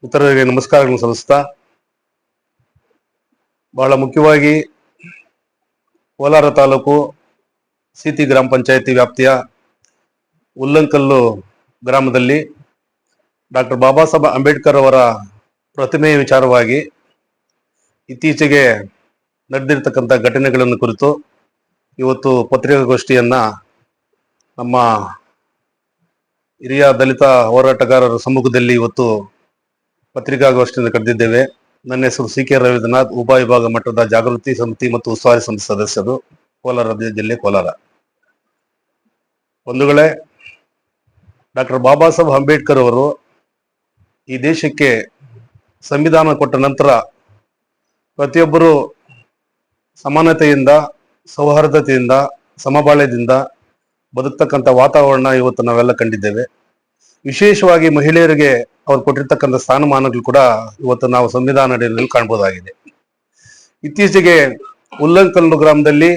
ಇತರರಿಗೆ ನಮಸ್ಕಾರಗಳನ್ನು ಸಲ್ಲಿಸ್ತಾ, ಬಹಳ ಮುಖ್ಯವಾಗಿ ಕೋಲಾರ ತಾಲೂಕು ಸೀತಿ ಗ್ರಾಮ ಪಂಚಾಯಿತಿ ವ್ಯಾಪ್ತಿಯ ಉಲ್ಲಂಕಲ್ಲು ಗ್ರಾಮದಲ್ಲಿ ಡಾಕ್ಟರ್ ಬಾಬಾ ಸಾಹೇಬ್ ಅಂಬೇಡ್ಕರ್ ಅವರ ಪ್ರತಿಮೆಯ ವಿಚಾರವಾಗಿ ಇತ್ತೀಚೆಗೆ ನಡೆದಿರ್ತಕ್ಕಂಥ ಘಟನೆಗಳನ್ನು ಕುರಿತು ಇವತ್ತು ಪತ್ರಿಕಾಗೋಷ್ಠಿಯನ್ನ ನಮ್ಮ ಹಿರಿಯ ದಲಿತ ಹೋರಾಟಗಾರರ ಸಮ್ಮುಖದಲ್ಲಿ ಇವತ್ತು ಪತ್ರಿಕಾಗೋಷ್ಠಿಯನ್ನು ಕರೆದಿದ್ದೇವೆ. ನನ್ನ ಹೆಸರು ಸಿ.ಕೆ. ರವೀಂದ್ರನಾಥ್, ಉಪವಿಭಾಗ ಮಟ್ಟದ ಜಾಗೃತಿ ಸಮಿತಿ ಮತ್ತು ಉಸ್ತುವಾರಿ ಸಮಿತಿ ಸದಸ್ಯರು, ಕೋಲಾರ ಜಿಲ್ಲೆ ಕೋಲಾರ. ಬಂಧುಗಳೇ, ಡಾಕ್ಟರ್ ಬಾಬಾ ಸಾಹೇಬ್ ಅಂಬೇಡ್ಕರ್ ಅವರು ಈ ದೇಶಕ್ಕೆ ಸಂವಿಧಾನ ಕೊಟ್ಟ ನಂತರ ಪ್ರತಿಯೊಬ್ಬರು ಸಮಾನತೆಯಿಂದ, ಸೌಹಾರ್ದತೆಯಿಂದ, ಸಮಬಾಳ್ಯದಿಂದ ಬದುಕ್ತಕ್ಕಂಥ ವಾತಾವರಣ ಇವತ್ತು ನಾವೆಲ್ಲ ಕಂಡಿದ್ದೇವೆ. ವಿಶೇಷವಾಗಿ ಮಹಿಳೆಯರಿಗೆ ಅವ್ರು ಕೊಟ್ಟಿರ್ತಕ್ಕಂಥ ಸ್ಥಾನಮಾನಗಳು ಕೂಡ ಇವತ್ತು ನಾವು ಸಂವಿಧಾನ ಅಡಿಯಲ್ಲಿ ಕಾಣಬಹುದಾಗಿದೆ. ಇತ್ತೀಚೆಗೆ ಉಲ್ಲಂಕಲ್ಲು ಗ್ರಾಮದಲ್ಲಿ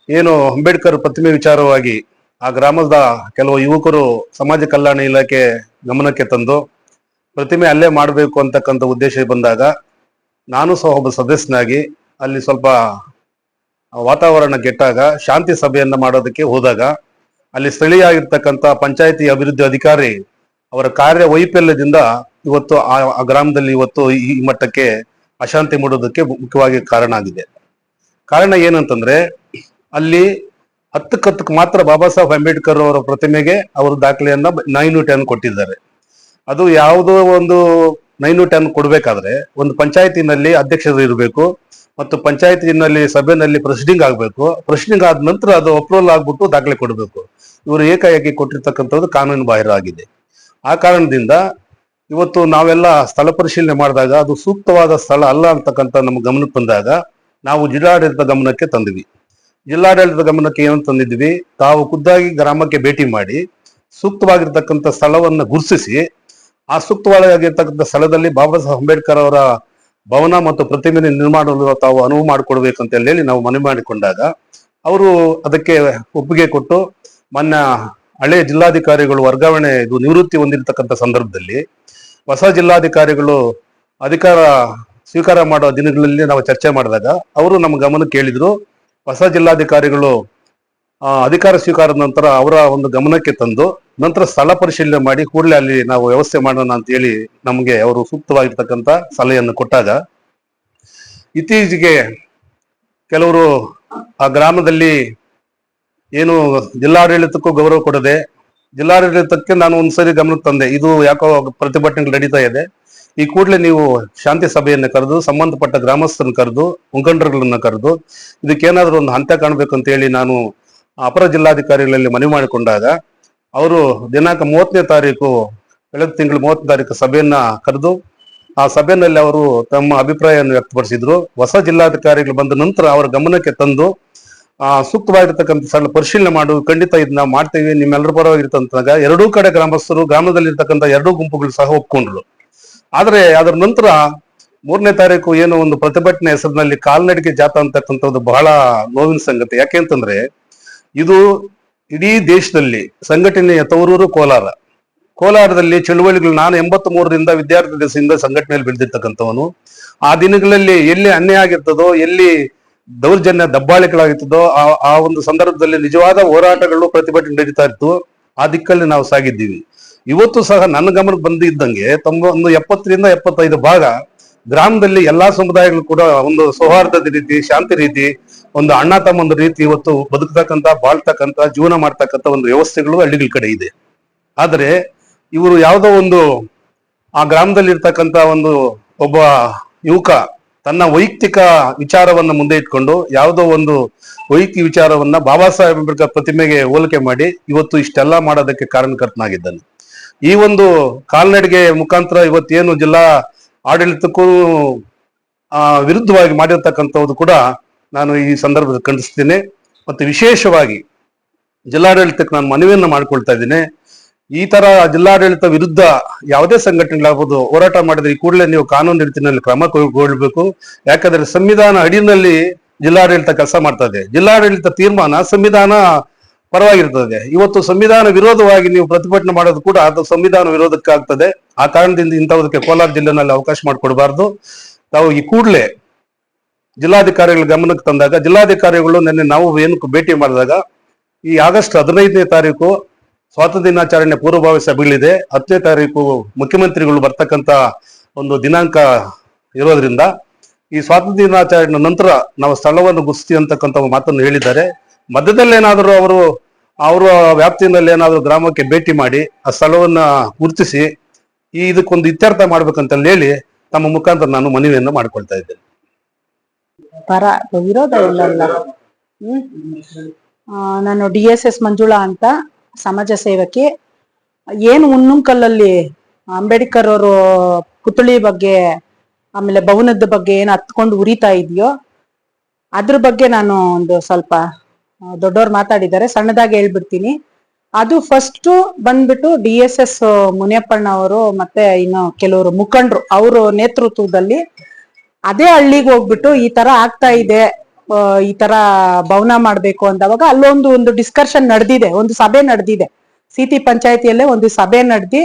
ಏನು ಅಂಬೇಡ್ಕರ್ ಪ್ರತಿಮೆ ವಿಚಾರವಾಗಿ ಆ ಗ್ರಾಮದ ಕೆಲವು ಯುವಕರು ಸಮಾಜ ಕಲ್ಯಾಣ ಇಲಾಖೆ ಗಮನಕ್ಕೆ ತಂದು ಪ್ರತಿಮೆ ಅಲ್ಲೇ ಮಾಡಬೇಕು ಅಂತಕ್ಕಂಥ ಉದ್ದೇಶ ಬಂದಾಗ ನಾನು ಸಹ ಒಬ್ಬ ಸದಸ್ಯನಾಗಿ ಅಲ್ಲಿ ಸ್ವಲ್ಪ ವಾತಾವರಣ ಕೆಟ್ಟಾಗ ಶಾಂತಿ ಸಭೆಯನ್ನ ಮಾಡೋದಕ್ಕೆ ಹೋದಾಗ ಅಲ್ಲಿ ಸ್ಥಳೀಯ ಆಗಿರ್ತಕ್ಕಂಥ ಪಂಚಾಯತಿ ಅಭಿವೃದ್ಧಿ ಅಧಿಕಾರಿ ಅವರ ಕಾರ್ಯ ವೈಫಲ್ಯದಿಂದ ಇವತ್ತು ಆ ಗ್ರಾಮದಲ್ಲಿ ಇವತ್ತು ಈ ಮಟ್ಟಕ್ಕೆ ಅಶಾಂತಿ ಮೂಡೋದಕ್ಕೆ ಮುಖ್ಯವಾಗಿ ಕಾರಣ ಆಗಿದೆ. ಕಾರಣ ಏನಂತಂದ್ರೆ ಅಲ್ಲಿ ಹತ್ತಕ್ಕೆ ಮಾತ್ರ ಬಾಬಾ ಸಾಹೇಬ್ ಅಂಬೇಡ್ಕರ್ ಅವರ ಪ್ರತಿಮೆಗೆ ಅವರು ದಾಖಲೆಯನ್ನ 9/10 ಕೊಟ್ಟಿದ್ದಾರೆ. ಅದು ಯಾವುದೋ ಒಂದು 9/10 ಕೊಡ್ಬೇಕಾದ್ರೆ ಒಂದು ಪಂಚಾಯತಿನಲ್ಲಿ ಅಧ್ಯಕ್ಷರು ಇರಬೇಕು ಮತ್ತು ಪಂಚಾಯತಿನಲ್ಲಿ ಸಭೆಯಲ್ಲಿ ಪ್ರೊಸೀಡಿಂಗ್ ಆಗಬೇಕು. ಪ್ರೊಸೀಡಿಂಗ್ ಆದ ನಂತರ ಅದು ಅಪ್ರೂವಲ್ ಆಗ್ಬಿಟ್ಟು ದಾಖಲೆ ಕೊಡಬೇಕು. ಇವರು ಏಕಾಏಕಿ ಕೊಟ್ಟಿರ್ತಕ್ಕಂಥದ್ದು ಕಾನೂನು ಬಾಹಿರ ಆಗಿದೆ. ಆ ಕಾರಣದಿಂದ ಇವತ್ತು ನಾವೆಲ್ಲ ಸ್ಥಳ ಪರಿಶೀಲನೆ ಮಾಡಿದಾಗ ಅದು ಸೂಕ್ತವಾದ ಸ್ಥಳ ಅಲ್ಲ ಅಂತಕ್ಕಂಥ ನಮ್ಮ ಗಮನಕ್ಕೆ ಬಂದಾಗ ನಾವು ಜಿಲ್ಲಾಡಳಿತ ಗಮನಕ್ಕೆ ತಂದ್ವಿ. ಜಿಲ್ಲಾಡಳಿತ ಗಮನಕ್ಕೆ ಏನು ತಂದಿದ್ವಿ, ತಾವು ಖುದ್ದಾಗಿ ಗ್ರಾಮಕ್ಕೆ ಭೇಟಿ ಮಾಡಿ ಸೂಕ್ತವಾಗಿರ್ತಕ್ಕಂಥ ಸ್ಥಳವನ್ನು ಗುರುತಿಸಿ ಆ ಸೂಕ್ತವಾಗಿರ್ತಕ್ಕಂಥ ಸ್ಥಳದಲ್ಲಿ ಬಾಬಾ ಸಾಹೇಬ್ ಅಂಬೇಡ್ಕರ್ ಅವರ ಭವನ ಮತ್ತು ಪ್ರತಿಮೆ ನಿರ್ಮಾಣ ತಾವು ಅನುವು ಮಾಡಿಕೊಡ್ಬೇಕಂತ ಹೇಳಿ ನಾವು ಮನವಿ ಮಾಡಿಕೊಂಡಾಗ ಅವರು ಅದಕ್ಕೆ ಒಪ್ಪಿಗೆ ಕೊಟ್ಟು ಮೊನ್ನೆ ಹಳೆ ಜಿಲ್ಲಾಧಿಕಾರಿಗಳು ವರ್ಗಾವಣೆ ನಿವೃತ್ತಿ ಹೊಂದಿರತಕ್ಕಂಥ ಸಂದರ್ಭದಲ್ಲಿ ಹೊಸ ಜಿಲ್ಲಾಧಿಕಾರಿಗಳು ಅಧಿಕಾರ ಸ್ವೀಕಾರ ಮಾಡೋ ದಿನಗಳಲ್ಲಿ ನಾವು ಚರ್ಚೆ ಮಾಡಿದಾಗ ಅವರು ನಮ್ಮ ಗಮನಕ್ಕೆ ಕೇಳಿದ್ರು. ಹೊಸ ಜಿಲ್ಲಾಧಿಕಾರಿಗಳು ಅಧಿಕಾರ ಸ್ವೀಕಾರದ ನಂತರ ಅವರ ಒಂದು ಗಮನಕ್ಕೆ ತಂದು ನಂತರ ಸ್ಥಳ ಪರಿಶೀಲನೆ ಮಾಡಿ ಕೂಡಲೇ ಅಲ್ಲಿ ನಾವು ವ್ಯವಸ್ಥೆ ಮಾಡೋಣ ಅಂತ ಹೇಳಿ ನಮಗೆ ಅವರು ಸೂಕ್ತವಾಗಿರ್ತಕ್ಕಂಥ ಸಲಹೆಯನ್ನು ಕೊಟ್ಟಾಗ ಇತ್ತೀಚೆಗೆ ಕೆಲವರು ಆ ಗ್ರಾಮದಲ್ಲಿ ಏನು ಜಿಲ್ಲಾಡಳಿತಕ್ಕೂ ಗೌರವ ಕೊಡದೆ ಜಿಲ್ಲಾಡಳಿತಕ್ಕೆ ನಾನು ಒಂದ್ಸರಿ ಗಮನಕ್ಕೆ ತಂದೆ, ಇದು ಯಾಕೋ ಪ್ರತಿಭಟನೆಗಳು ನಡೀತಾ ಇದೆ, ಈ ಕೂಡಲೇ ನೀವು ಶಾಂತಿ ಸಭೆಯನ್ನು ಕರೆದು ಸಂಬಂಧಪಟ್ಟ ಗ್ರಾಮಸ್ಥರನ್ನು ಕರೆದು ಮುಖಂಡರುಗಳನ್ನ ಕರೆದು ಇದಕ್ಕೇನಾದ್ರೂ ಒಂದು ಹಂತ ಕಾಣಬೇಕು ಅಂತ ಹೇಳಿ ನಾನು ಅಪರ ಜಿಲ್ಲಾಧಿಕಾರಿಗಳಲ್ಲಿ ಮನವಿ ಮಾಡಿಕೊಂಡಾಗ ಅವರು ದಿನಾಂಕ 30ನೇ ತಾರೀಕು ಕಳೆದ ತಿಂಗಳು 30ನೇ ತಾರೀಕು ಸಭೆಯನ್ನ ಕರೆದು ಆ ಸಭೆಯಲ್ಲಿ ಅವರು ತಮ್ಮ ಅಭಿಪ್ರಾಯವನ್ನು ವ್ಯಕ್ತಪಡಿಸಿದ್ರು. ಹೊಸ ಜಿಲ್ಲಾಧಿಕಾರಿಗಳು ಬಂದ ನಂತರ ಅವರ ಗಮನಕ್ಕೆ ತಂದು ಸೂಕ್ತವಾಗಿರ್ತಕ್ಕಂಥ ಸ್ಥಳ ಪರಿಶೀಲನೆ ಮಾಡು, ಖಂಡಿತ ಇದನ್ನ ಮಾಡ್ತೇವೆ, ನಿಮ್ಮೆಲ್ಲರ ಪರವಾಗಿರ್ತಂತಾಗ ಎರಡೂ ಕಡೆ ಗ್ರಾಮಸ್ಥರು ಗ್ರಾಮದಲ್ಲಿ ಇರ್ತಕ್ಕಂಥ ಎರಡೂ ಗುಂಪುಗಳು ಸಹ ಒಪ್ಕೊಂಡ್ರು. ಆದ್ರೆ ಅದರ ನಂತರ 3ನೇ ತಾರೀಕು ಏನು ಒಂದು ಪ್ರತಿಭಟನೆ ಹೆಸರಿನಲ್ಲಿ ಕಾಲ್ನಡಿಗೆ ಜಾಥಾ ಅಂತಕ್ಕಂಥದ್ದು ಬಹಳ ನೋವಿನ ಸಂಗತಿ. ಯಾಕೆಂತಂದ್ರೆ ಇದು ಇಡೀ ದೇಶದಲ್ಲಿ ಸಂಘಟನೆಯ ತವರೂರು ಕೋಲಾರದಲ್ಲಿ ಚಳುವಳಿಗಳು ನಾನು 83ರಿಂದ ವಿದ್ಯಾರ್ಥಿ ದಿವಸದಿಂದ ಸಂಘಟನೆಯಲ್ಲಿ ಬೆಳೆದಿರ್ತಕ್ಕಂಥವನು. ಆ ದಿನಗಳಲ್ಲಿ ಎಲ್ಲಿ ಅನ್ಯಾಯ ಆಗಿರ್ತದೋ, ಎಲ್ಲಿ ದೌರ್ಜನ್ಯ ದಬ್ಬಾಳಿಕೆಗಳಾಗಿರ್ತದೋ ಆ ಒಂದು ಸಂದರ್ಭದಲ್ಲಿ ನಿಜವಾದ ಹೋರಾಟಗಳು ಪ್ರತಿಭಟನೆ ನಡೀತಾ ಇತ್ತು. ಆ ದಿಕ್ಕಲ್ಲಿ ನಾವು ಸಾಗಿದ್ದೀವಿ. ಇವತ್ತು ಸಹ ನನ್ನ ಗಮನಕ್ಕೆ ಬಂದಿದ್ದಂಗೆ 70ರಿಂದ 75 ಭಾಗ ಗ್ರಾಮದಲ್ಲಿ ಎಲ್ಲಾ ಸಮುದಾಯಗಳು ಕೂಡ ಒಂದು ಸೌಹಾರ್ದದ ರೀತಿ, ಶಾಂತಿ ರೀತಿ, ಒಂದು ಅಣ್ಣ ತಮ್ಮಂದ ರೀತಿ ಇವತ್ತು ಬದುಕ್ತಕ್ಕಂಥ, ಬಾಳ್ತಕ್ಕಂಥ, ಜೀವನ ಮಾಡ್ತಕ್ಕಂಥ ಒಂದು ವ್ಯವಸ್ಥೆಗಳು ಹಳ್ಳಿಗಳ ಕಡೆ ಇದೆ. ಆದರೆ ಇವರು ಯಾವುದೋ ಒಂದು ಆ ಗ್ರಾಮದಲ್ಲಿ ಇರ್ತಕ್ಕಂಥ ಒಂದು ಒಬ್ಬ ಯುವಕ ತನ್ನ ವೈಯಕ್ತಿಕ ವಿಚಾರವನ್ನ ಮುಂದೆ ಇಟ್ಕೊಂಡು ಯಾವುದೋ ಒಂದು ವೈಯಕ್ತಿಕ ವಿಚಾರವನ್ನ ಬಾಬಾ ಸಾಹೇಬ್ ಅಂಬೇಡ್ಕರ್ ಪ್ರತಿಮೆಗೆ ಹೋಲಿಕೆ ಮಾಡಿ ಇವತ್ತು ಇಷ್ಟೆಲ್ಲ ಮಾಡೋದಕ್ಕೆ ಕಾರಣಕರ್ತನಾಗಿದ್ದಾನೆ. ಈ ಒಂದು ಕಾಲ್ನಡಿಗೆ ಮುಖಾಂತರ ಇವತ್ತೇನು ಜಿಲ್ಲಾ ಆಡಳಿತಕ್ಕೂ ವಿರುದ್ಧವಾಗಿ ಮಾಡಿರ್ತಕ್ಕಂಥದ್ದು ಕೂಡ ನಾನು ಈ ಸಂದರ್ಭದಲ್ಲಿ ಖಂಡಿಸ್ತೇನೆ. ಮತ್ತು ವಿಶೇಷವಾಗಿ ಜಿಲ್ಲಾಡಳಿತಕ್ಕೆ ನಾನು ಮನವಿಯನ್ನ ಮಾಡ್ಕೊಳ್ತಾ ಇದ್ದೇನೆ. ಈ ತರ ಜಿಲ್ಲಾಡಳಿತ ವಿರುದ್ಧ ಯಾವುದೇ ಸಂಘಟನೆಗಳಾಗಬಹುದು ಹೋರಾಟ ಮಾಡಿದ್ರೆ ಈ ಕೂಡಲೇ ನೀವು ಕಾನೂನು ರೀತಿಯಲ್ಲಿ ಕ್ರಮ ಕೈಗೊಳ್ಳಬೇಕು. ಯಾಕಂದ್ರೆ ಸಂವಿಧಾನ ಅಡಿಯಲ್ಲಿ ಜಿಲ್ಲಾಡಳಿತ ಕೆಲಸ ಮಾಡ್ತಾ ಇದೆ. ಜಿಲ್ಲಾಡಳಿತ ತೀರ್ಮಾನ ಸಂವಿಧಾನ ಪರವಾಗಿರ್ತದೆ. ಇವತ್ತು ಸಂವಿಧಾನ ವಿರೋಧವಾಗಿ ನೀವು ಪ್ರತಿಭಟನೆ ಮಾಡೋದು ಕೂಡ ಅದು ಸಂವಿಧಾನ ವಿರೋಧಕ್ಕಾಗ್ತದೆ. ಆ ಕಾರಣದಿಂದ ಇಂಥದಕ್ಕೆ ಕೋಲಾರ ಜಿಲ್ಲೆನಲ್ಲಿ ಅವಕಾಶ ಮಾಡಿಕೊಡಬಾರ್ದು. ತಾವು ಈ ಕೂಡಲೇ ಜಿಲ್ಲಾಧಿಕಾರಿಗಳ ಗಮನಕ್ಕೆ ತಂದಾಗ, ಜಿಲ್ಲಾಧಿಕಾರಿಗಳು ನಿನ್ನೆ ನಾವು ಏನಕ್ಕೆ ಭೇಟಿ ಮಾಡಿದಾಗ, ಈ ಆಗಸ್ಟ್ 15ನೇ ತಾರೀಕು ಸ್ವಾತಂತ್ರ್ಯ ದಿನಾಚರಣೆ ಪೂರ್ವಭಾವಿ ಸಭೆಗಳಿದೆ. 10ನೇ ತಾರೀಕು ಮುಖ್ಯಮಂತ್ರಿಗಳು ಬರ್ತಕ್ಕಂಥ ಒಂದು ದಿನಾಂಕ ಇರೋದ್ರಿಂದ ಈ ಸ್ವಾತಂತ್ರ್ಯ ದಿನಾಚರಣೆ ನಂತರ ನಾವು ಸ್ಥಳವನ್ನು ಗುರುತಿಸ್ತೀವಿ ಅಂತಕ್ಕಂಥ ಮಾತನ್ನು ಹೇಳಿದ್ದಾರೆ. ಮಧ್ಯದಲ್ಲಿ ಏನಾದರೂ ಅವರ ವ್ಯಾಪ್ತಿಯಲ್ಲಿ ಏನಾದರೂ ಗ್ರಾಮಕ್ಕೆ ಭೇಟಿ ಮಾಡಿ ಆ ಸ್ಥಳವನ್ನ ಗುರುತಿಸಿ ಇದಕ್ಕೊಂದು ಇತ್ಯರ್ಥ ಮಾಡ್ಬೇಕಂತ ಹೇಳಿ ತಮ್ಮ ಮುಖಾಂತರ ನಾನು ಮನವಿಯನ್ನು ಮಾಡ್ಕೊಳ್ತಾ ಇದ್ದೇನೆ. ಪರ ವಿರೋಧ ಇಲ್ಲಲ್ಲ. ನಾನು DSS ಮಂಜುಳಾ ಅಂತ, ಸಮಾಜ ಸೇವಕಿ. ಏನು ಹುಣ್ಣುಂಕಲ್ಲಲ್ಲಿ ಅಂಬೇಡ್ಕರ್ ಅವರು ಪುತ್ಥಳಿ ಬಗ್ಗೆ ಆಮೇಲೆ ಭವನದ ಬಗ್ಗೆ ಏನು ಹತ್ಕೊಂಡು ಉರಿತಾ ಇದೆಯೋ ಅದ್ರ ಬಗ್ಗೆ ನಾನು ಒಂದು ಸ್ವಲ್ಪ, ದೊಡ್ಡವ್ರು ಮಾತಾಡಿದ್ದಾರೆ, ಸಣ್ಣದಾಗಿ ಹೇಳ್ಬಿಡ್ತೀನಿ. ಅದು ಫಸ್ಟ್ ಬಂದ್ಬಿಟ್ಟು DSS ಮುನಿಯಪ್ಪಣ್ಣ ಅವರು ಮತ್ತೆ ಇನ್ನು ಕೆಲವರು ಮುಖಂಡರು ಅವರು ನೇತೃತ್ವದಲ್ಲಿ ಅದೇ ಹಳ್ಳಿಗೆ ಹೋಗ್ಬಿಟ್ಟು ಈ ತರ ಆಗ್ತಾ ಇದೆ, ಈ ತರ ಭವನ ಮಾಡ್ಬೇಕು ಅಂದವಾಗ ಅಲ್ಲೊಂದು ಡಿಸ್ಕಷನ್ ನಡೆದಿದೆ, ಒಂದು ಸಭೆ ನಡೆದಿದೆ. ಸಿಟಿ ಪಂಚಾಯತಿಯಲ್ಲೇ ಒಂದು ಸಭೆ ನಡೆದಿ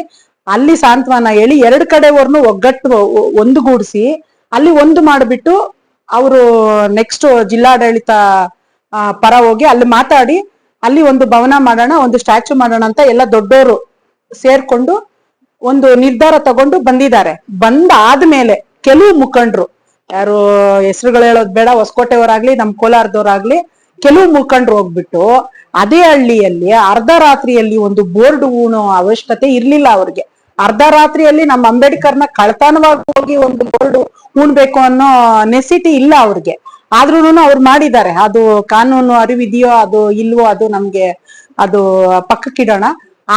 ಅಲ್ಲಿ ಸಾಂತ್ವನ ಹೇಳಿ 2 ಕಡೆವರ್ನು ಒಗ್ಗಟ್ಟು ಒಂದುಗೂಡಿಸಿ ಅಲ್ಲಿ ಒಂದು ಮಾಡಿಬಿಟ್ಟು ಅವರು ನೆಕ್ಸ್ಟ್ ಜಿಲ್ಲಾಡಳಿತ ಪರ ಹೋಗಿ ಅಲ್ಲಿ ಮಾತಾಡಿ ಅಲ್ಲಿ ಒಂದು ಭವನ ಮಾಡೋಣ, ಒಂದು ಸ್ಟ್ಯಾಚ್ಯೂ ಮಾಡೋಣ ಅಂತ ಎಲ್ಲ ದೊಡ್ಡವರು ಸೇರ್ಕೊಂಡು ಒಂದು ನಿರ್ಧಾರ ತಗೊಂಡು ಬಂದಿದ್ದಾರೆ. ಬಂದಾದ್ಮೇಲೆ ಕೆಲವು ಮುಖಂಡರು, ಯಾರು ಹೆಸರುಗಳು ಹೇಳೋದು ಬೇಡ, ಹೊಸಕೋಟೆಯವರಾಗ್ಲಿ ನಮ್ ಕೋಲಾರದವರಾಗ್ಲಿ, ಕೆಲವು ಮುಖಂಡರು ಹೋಗ್ಬಿಟ್ಟು ಅದೇ ಹಳ್ಳಿಯಲ್ಲಿ ಅರ್ಧ ರಾತ್ರಿಯಲ್ಲಿ ಒಂದು ಬೋರ್ಡ್ ಊಣೋ ಅವಶ್ಯಕತೆ ಇರ್ಲಿಲ್ಲ ಅವ್ರಿಗೆ. ಅರ್ಧ ರಾತ್ರಿಯಲ್ಲಿ ನಮ್ಮ ಅಂಬೇಡ್ಕರ್ನ ಕಳ್ತನವಾಗಿ ಹೋಗಿ ಒಂದು ಬೋರ್ಡ್ ಉಣ್ಬೇಕು ಅನ್ನೋ ನೆಸಿಟಿ ಇಲ್ಲ ಅವ್ರಿಗೆ. ಆದ್ರೂನು ಅವ್ರು ಮಾಡಿದ್ದಾರೆ. ಅದು ಕಾನೂನು ಅರಿವಿದೆಯೋ ಅದು ಇಲ್ವೋ ಅದು ನಮ್ಗೆ ಅದು ಪಕ್ಕಕ್ಕಿಡೋಣ.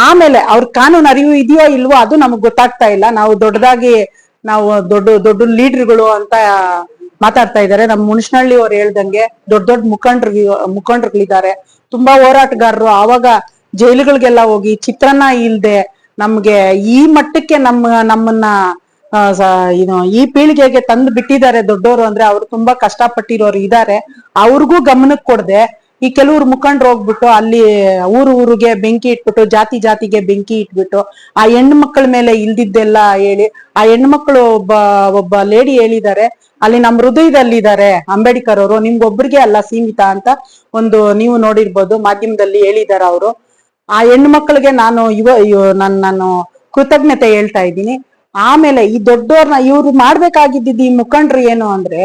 ಆಮೇಲೆ ಅವ್ರ ಕಾನೂನು ಅರಿವು ಇದೆಯೋ ಇಲ್ವೋ ಅದು ನಮಗ್ ಗೊತ್ತಾಗ್ತಾ ಇಲ್ಲ. ನಾವು ದೊಡ್ಡದಾಗಿ ನಾವು ದೊಡ್ಡ ಲೀಡರ್ಗಳು ಅಂತ ಮಾತಾಡ್ತಾ ಇದ್ದಾರೆ. ನಮ್ ಮುನ್ಷನಹಳ್ಳಿ ಅವ್ರು ಹೇಳ್ದಂಗೆ ದೊಡ್ಡ ಮುಖಂಡರುಗಳಿದ್ದಾರೆ, ತುಂಬಾ ಹೋರಾಟಗಾರರು. ಆವಾಗ ಜೈಲುಗಳಿಗೆಲ್ಲ ಹೋಗಿ ಚಿತ್ರಾನ್ನ ಇಲ್ದೆ ನಮ್ಗೆ ಈ ಮಟ್ಟಕ್ಕೆ ನಮ್ಮನ್ನ ಈ ಪೀಳಿಗೆಗೆ ತಂದು ಬಿಟ್ಟಿದ್ದಾರೆ ದೊಡ್ಡವರು. ಅಂದ್ರೆ ಅವ್ರು ತುಂಬಾ ಕಷ್ಟಪಟ್ಟಿರೋರು ಇದ್ದಾರೆ. ಅವ್ರಿಗೂ ಗಮನಕ್ಕೆ ಕೊಡದೆ ಈ ಕೆಲವ್ರು ಮುಖಂಡರು ಹೋಗ್ಬಿಟ್ಟು ಅಲ್ಲಿ ಊರಿಗೆ ಬೆಂಕಿ ಇಟ್ಬಿಟ್ಟು, ಜಾತಿಗೆ ಬೆಂಕಿ ಇಟ್ಬಿಟ್ಟು ಆ ಹೆಣ್ಣು ಮಕ್ಕಳ ಮೇಲೆ ಇಲ್ದಿದ್ದೆಲ್ಲ ಹೇಳಿ, ಆ ಹೆಣ್ಣು ಮಕ್ಕಳು ಒಬ್ಬ ಲೇಡಿ ಹೇಳಿದ್ದಾರೆ, ಅಲ್ಲಿ ನಮ್ಮ ಹೃದಯದಲ್ಲಿದ್ದಾರೆ ಅಂಬೇಡ್ಕರ್ ಅವರು, ನಿಮ್ಗೊಬ್ರಿಗೆ ಅಲ್ಲ ಸೀಮಿತ ಅಂತ ಒಂದು ನೀವು ನೋಡಿರ್ಬೋದು ಮಾಧ್ಯಮದಲ್ಲಿ ಹೇಳಿದಾರೆ ಅವರು. ಆ ಹೆಣ್ಣು ಮಕ್ಕಳಿಗೆ ನಾನು ಕೃತಜ್ಞತೆ ಹೇಳ್ತಾ ಇದ್ದೀನಿ. ಆಮೇಲೆ ಈ ದೊಡ್ಡವ್ರನ್ನ ಇವ್ರು ಮಾಡ್ಬೇಕಾಗಿದ್ದು ಈ ಮುಖಂಡ್ರು ಏನು ಅಂದ್ರೆ,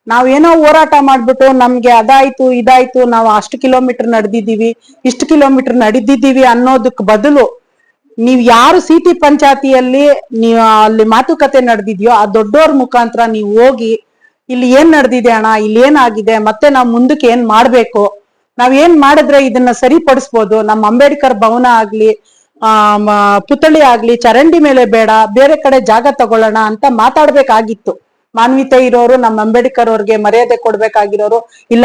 ನಾವೇನೋ ಹೋರಾಟ ಮಾಡ್ಬಿಟ್ಟು ನಮ್ಗೆ ಅದಾಯ್ತು ಇದಾಯ್ತು, ನಾವು ಅಷ್ಟು ಕಿಲೋಮೀಟರ್ ನಡೆದಿದ್ದೀವಿ, ಇಷ್ಟು ಕಿಲೋಮೀಟರ್ ನಡೆದಿದ್ದೀವಿ ಅನ್ನೋದಕ್ ಬದಲು ನೀವ್ ಯಾರು ಸಿಟಿ ಪಂಚಾಯತಿಯಲ್ಲಿ ನೀವು ಅಲ್ಲಿ ಮಾತುಕತೆ ನಡೆದಿದ್ಯೋ ಆ ದೊಡ್ಡವ್ರ ಮುಖಾಂತರ ನೀವು ಹೋಗಿ ಇಲ್ಲಿ ಏನ್ ನಡೆದಿದೆ ಅಣ್ಣ, ಇಲ್ಲಿ ಏನಾಗಿದೆ, ಮತ್ತೆ ನಾವ್ ಮುಂದಕ್ಕೆ ಏನ್ ಮಾಡ್ಬೇಕು, ನಾವ್ ಏನ್ ಮಾಡಿದ್ರೆ ಇದನ್ನ ಸರಿಪಡಿಸ್ಬೋದು, ನಮ್ಮ ಅಂಬೇಡ್ಕರ್ ಭವನ ಆಗ್ಲಿ ಪುತ್ಥಳಿ ಆಗ್ಲಿ ಚರಂಡಿ ಮೇಲೆ ಬೇಡ, ಬೇರೆ ಕಡೆ ಜಾಗ ತಗೊಳ್ಳೋಣ ಅಂತ ಮಾತಾಡ್ಬೇಕಾಗಿತ್ತು. ಮಾನವೀಯತೆ ಇರೋರು, ನಮ್ಮ ಅಂಬೇಡ್ಕರ್ ಅವ್ರಿಗೆ ಮರ್ಯಾದೆ ಕೊಡ್ಬೇಕಾಗಿರೋರು, ಇಲ್ಲ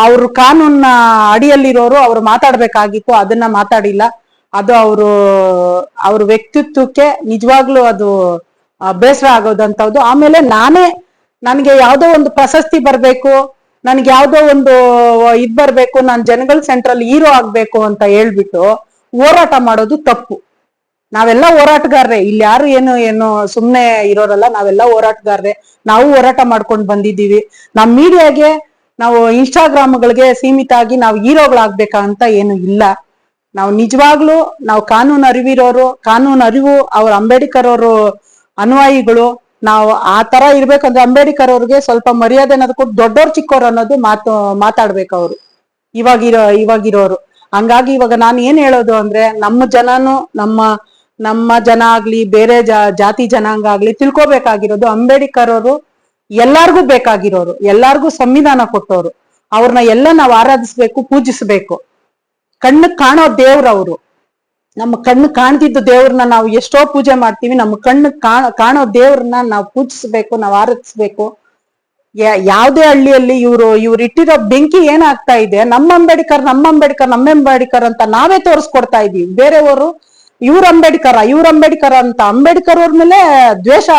ಅವರು ಕಾನೂನ್ನ ಅಡಿಯಲ್ಲಿರೋರು ಅವ್ರು ಮಾತಾಡ್ಬೇಕಾಗಿತ್ತು. ಅದನ್ನ ಮಾತಾಡಿಲ್ಲ. ಅದು ಅವ್ರ ವ್ಯಕ್ತಿತ್ವಕ್ಕೆ ನಿಜವಾಗ್ಲೂ ಅದು ಬೇಸರ ಆಗೋದಂತದ್ದು. ಆಮೇಲೆ ನನ್ಗೆ ಯಾವ್ದೋ ಒಂದು ಪ್ರಶಸ್ತಿ ಬರ್ಬೇಕು, ನನ್ಗೆ ಯಾವ್ದೋ ಒಂದು ಬರ್ಬೇಕು, ನಾನ್ ಜನಗಳ ಸೆಂಟ್ರಲ್ ಹೀರೋ ಆಗ್ಬೇಕು ಅಂತ ಹೇಳ್ಬಿಟ್ಟು ಹೋರಾಟ ಮಾಡೋದು ತಪ್ಪು. ನಾವೆಲ್ಲ ಹೋರಾಟಗಾರರೇ, ಇಲ್ಲಿ ಯಾರು ಏನು ಸುಮ್ನೆ ಇರೋರಲ್ಲ, ನಾವೆಲ್ಲ ಹೋರಾಟಗಾರರೇ. ನಾವು ಹೋರಾಟ ಮಾಡ್ಕೊಂಡು ಬಂದಿದ್ದೀವಿ. ನಮ್ ಮೀಡಿಯಾಗೆ ನಾವು ಇನ್ಸ್ಟಾಗ್ರಾಮ್ಗಳಿಗೆ ಸೀಮಿತ ಆಗಿ ನಾವು ಹೀರೋಗಳಾಗ್ಬೇಕಂತ ಏನು ಇಲ್ಲ. ನಾವು ನಿಜವಾಗ್ಲೂ ನಾವು ಕಾನೂನು ಅರಿವಿರೋರು, ಕಾನೂನು ಅರಿವು ಅವ್ರ ಅಂಬೇಡ್ಕರ್ ಅವರು ಅನುಯಾಯಿಗಳು. ನಾವು ಆ ತರ ಇರ್ಬೇಕಂದ್ರೆ ಅಂಬೇಡ್ಕರ್ ಅವ್ರಿಗೆ ಸ್ವಲ್ಪ ಮರ್ಯಾದೆ ಅನ್ನೋದು ಕೊಟ್ಟು ದೊಡ್ಡವ್ರು ಚಿಕ್ಕವ್ರು ಅನ್ನೋದು ಮಾತಾಡ್ಬೇಕು ಅವರು ಇವಾಗಿರೋರು. ಹಂಗಾಗಿ ಇವಾಗ ನಾನು ಏನ್ ಹೇಳೋದು ಅಂದ್ರೆ, ನಮ್ಮ ಜನನು ನಮ್ಮ ಜನ ಆಗ್ಲಿ ಬೇರೆ ಜಾತಿ ಜನಾಂಗ ಆಗ್ಲಿ ತಿಳ್ಕೊಬೇಕಾಗಿರೋದು, ಅಂಬೇಡ್ಕರ್ ಅವರು ಎಲ್ಲಾರ್ಗೂ ಬೇಕಾಗಿರೋರು, ಎಲ್ಲಾರ್ಗೂ ಸಂವಿಧಾನ ಕೊಟ್ಟವ್ರು. ಅವ್ರನ್ನ ಎಲ್ಲ ನಾವು ಆರಾಧಿಸ್ಬೇಕು, ಪೂಜಿಸ್ಬೇಕು. ಕಣ್ಣು ಕಾಣೋ ದೇವ್ರವ್ರು. ನಮ್ಮ ಕಣ್ಣು ಕಾಣ್ತಿದ್ದ ದೇವ್ರನ್ನ ನಾವು ಎಷ್ಟೋ ಪೂಜೆ ಮಾಡ್ತೀವಿ. ನಮ್ಮ ಕಣ್ಣು ಕಾಣೋ ದೇವ್ರನ್ನ ನಾವು ಪೂಜಿಸ್ಬೇಕು, ನಾವು ಆರಾಧಿಸ್ಬೇಕು. ಯಾವ್ದೇ ಹಳ್ಳಿಯಲ್ಲಿ ಇವ್ರು ಇಟ್ಟಿರೋ ಬೆಂಕಿ ಏನಾಗ್ತಾ ಇದೆ, ನಮ್ಮ ಅಂಬೇಡ್ಕರ್ ಅಂತ ನಾವೇ ತೋರಿಸ್ಕೊಡ್ತಾ ಇದೀವಿ. ಬೇರೆಯವರು ಇವ್ರ ಅಂಬೇಡ್ಕರ್ ಅಂತ ಅಂಬೇಡ್ಕರ್ ಅವ್ರ ಮೇಲೆ ದ್ವೇಷ,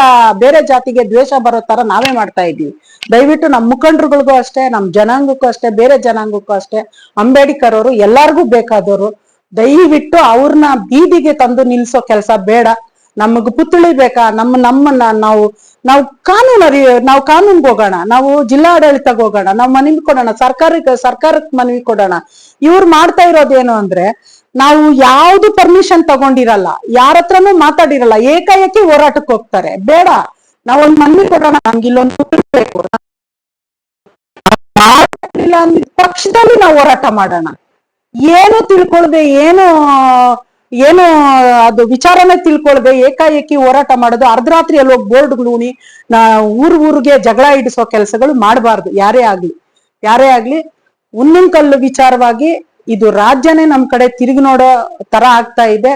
ಬೇರೆ ಜಾತಿಗೆ ದ್ವೇಷ ಬರೋ ತರ ನಾವೇ ಮಾಡ್ತಾ ಇದೀವಿ. ದಯವಿಟ್ಟು ನಮ್ಮ ಮುಖಂಡರುಗಳಿಗೂ ಅಷ್ಟೇ, ನಮ್ಮ ಜನಾಂಗಕ್ಕೂ ಅಷ್ಟೇ, ಬೇರೆ ಜನಾಂಗಕ್ಕೂ ಅಷ್ಟೇ, ಅಂಬೇಡ್ಕರ್ ಅವರು ಎಲ್ಲಾರ್ಗೂ ಬೇಕಾದವರು. ದಯವಿಟ್ಟು ಅವ್ರನ್ನ ಬೀದಿಗೆ ತಂದು ನಿಲ್ಸೋ ಕೆಲಸ ಬೇಡ. ನಮಗ್ ಪುತ್ಥಳಿ ಬೇಕಾ? ನಮ್ಮನ್ನ ನಾವು ಕಾನೂನ್ಗೆ ಹೋಗೋಣ, ನಾವು ಜಿಲ್ಲಾಡಳಿತಕ್ಕೆ ಹೋಗೋಣ, ನಾವು ಮನವಿ ಕೊಡೋಣ, ಸರ್ಕಾರಕ್ಕೆ ಮನವಿ ಕೊಡೋಣ. ಇವ್ರು ಮಾಡ್ತಾ ಇರೋದೇನು ಅಂದ್ರೆ, ನಾವು ಯಾವ್ದು ಪರ್ಮಿಷನ್ ತಗೊಂಡಿರಲ್ಲ, ಯಾರ ಹತ್ರನೂ ಮಾತಾಡಿರಲ್ಲ, ಏಕಾಏಕಿ ಹೋರಾಟಕ್ಕೆ ಹೋಗ್ತಾರೆ. ಬೇಡ, ನಾವೊಂದು ಮನವಿ ಕೊಡೋಣ, ನಮ್ಗೆ ಇಲ್ಲೊಂದು ಬೇಕು, ಪಕ್ಷದಲ್ಲಿ ನಾವು ಹೋರಾಟ ಮಾಡೋಣ. ಏನು ತಿಳ್ಕೊಳ್ದೆ, ಏನು ಅದು ವಿಚಾರನೇ ತಿಳ್ಕೊಳ್ದೆ ಏಕಾಏಕಿ ಹೋರಾಟ ಮಾಡೋದು, ಅರ್ಧರಾತ್ರಿ ಅಲ್ಲಿ ಹೋಗಿ ಬೋರ್ಡ್ಗಳು ಉಣಿ ಊರಿಗೆ ಜಗಳ ಇಡಿಸೋ ಕೆಲಸಗಳು ಮಾಡಬಾರ್ದು. ಯಾರೇ ಆಗ್ಲಿ ಉನ್ನಂಕಲ್ಲು ವಿಚಾರವಾಗಿ ಇದು ರಾಜ್ಯನೇ ನಮ್ ಕಡೆ ತಿರುಗಿ ನೋಡೋ ತರ ಆಗ್ತಾ ಇದೆ.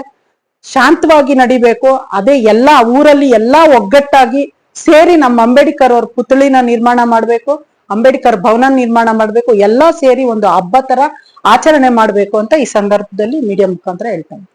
ಶಾಂತವಾಗಿ ನಡಿಬೇಕು. ಅದೇ ಎಲ್ಲಾ ಊರಲ್ಲಿ ಎಲ್ಲಾ ಒಗ್ಗಟ್ಟಾಗಿ ಸೇರಿ ನಮ್ಮ ಅಂಬೇಡ್ಕರ್ ಅವ್ರ ಪುತ್ಥಳಿನ ನಿರ್ಮಾಣ ಮಾಡ್ಬೇಕು, ಅಂಬೇಡ್ಕರ್ ಭವನ ನಿರ್ಮಾಣ ಮಾಡ್ಬೇಕು, ಎಲ್ಲಾ ಸೇರಿ ಒಂದು ಹಬ್ಬ ತರ ಆಚರಣೆ ಮಾಡ್ಬೇಕು ಅಂತ ಈ ಸಂದರ್ಭದಲ್ಲಿ ಮೀಡಿಯಾ ಮುಖಾಂತರ ಹೇಳ್ತೇನೆ.